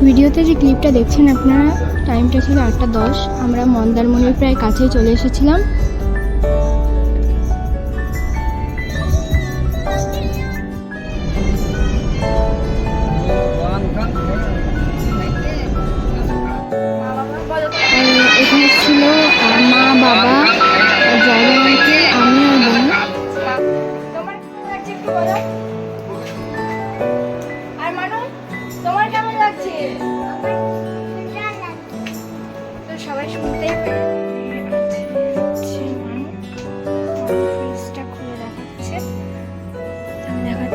ভিডিওতে যে ক্লিপটা দেখছেন আপনারা, টাইমটা ছিল 8:10। আমরা মন্দারমণির প্রায় কাছেই চলে এসেছিলাম। এখানে ছিল মা, বাবা, জায়গা আঙ্কেল, আমি আর বোন। সবাই শুনতেই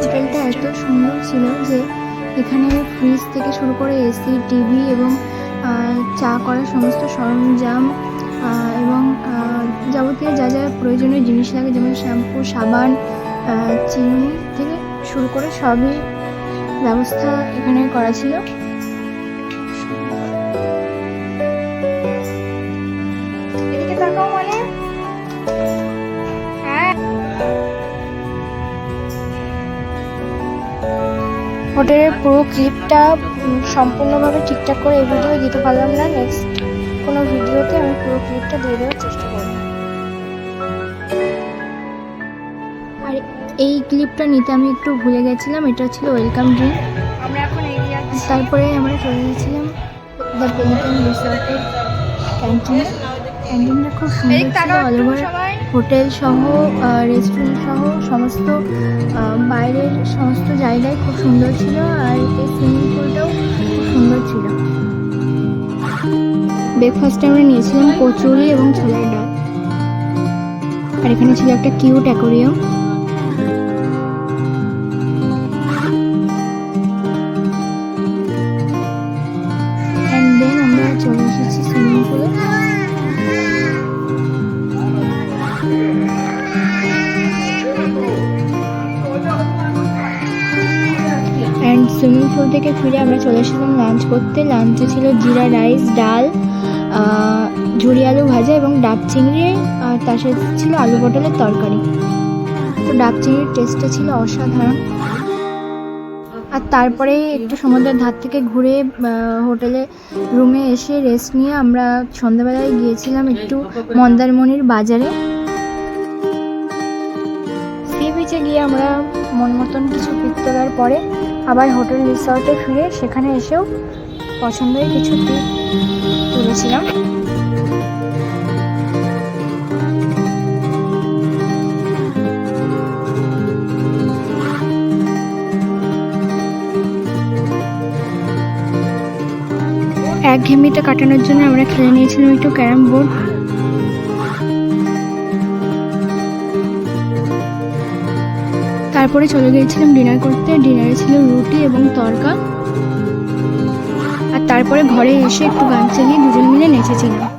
হোটেলটা এত সুন্দর ছিল যে এখানে ফ্রিজ থেকে শুরু করে এসি, টিভি এবং চা করার সমস্ত সরঞ্জাম এবং যাবতীয় যা যা প্রয়োজনীয় জিনিস লাগে, যেমন শ্যাম্পু, সাবান, চিনি থেকে শুরু করে সবই ব্যবস্থা এখানে করা ছিল। এদিকে তাকাও, মানে হোটেলের পুরো ক্লিপটা সম্পূর্ণভাবে ঠিকঠাক করে এই ভিডিও দিতে পারলাম না। নেক্সট কোনো ভিডিওতে আমি পুরো ক্লিপটা দিয়ে দেওয়ার চেষ্টা করব। আর এই ক্লিপটা নিতে আমি একটু ভুলে গেছিলাম, এটা ছিল ওয়েলকাম ড্রিঙ্ক। আমরা এখন এগিয়ে যাচ্ছি। তারপরে আমরা চলে গেছিলাম দ্য পেলিকান রিসর্টের ক্যান্টিনে। ক্যান্টিনটা খুব সুন্দর ছিল, অল ওভার হোটেল সহ, রেস্টুরেন্ট সহ সমস্ত বাইরের সমস্ত জায়গায় খুব সুন্দর ছিল। আর এই সুইমিং পুলটাও খুব সুন্দর ছিল। ব্রেকফাস্টে আমরা নিয়েছিলাম কচুরি এবং ছোলার ডাল। আর এখানে ছিল একটা কিউট অ্যাকোরিয়াম। অ্যান্ড দেন আমরা চলে এসেছি সুইমিং পুলে। অ্যান্ড সুইমিং পুল থেকে ফিরে আমরা চলে এসেছিলাম লাঞ্চ করতে। লাঞ্চে ছিল জিরা রাইস, ডাল, ঝুরি আলু ভাজা এবং ডাব চিংড়ি, আর তার সাথে ছিল আলু পটলের তরকারি। তো ডাব চিংড়ির টেস্টটা ছিল অসাধারণ। আর তারপরে একটু সমুদ্রের ধার থেকে ঘুরে হোটেলে রুমে এসে রেস্ট নিয়ে আমরা সন্ধ্যাবেলায় গিয়েছিলাম একটু মন্দারমণির বাজারে। সি বিচে গিয়ে আমরা মন মতন কিছু পিক তোলার পরে আবার হোটেল রিসর্টে ফিরে সেখানে এসেও পছন্দের কিছু পিক তুলেছিলাম। একঘেয়েমিটা কাটানোর জন্য আমরা খেলে নিয়েছিলাম একটু ক্যারাম বোর্ড। তারপরে চলে গিয়েছিলাম ডিনার করতে। ডিনারে ছিল রুটি এবং তরকা। আর তারপরে ঘরে এসে একটু গান চালিয়ে দুজন মিলে নেচেছিলাম।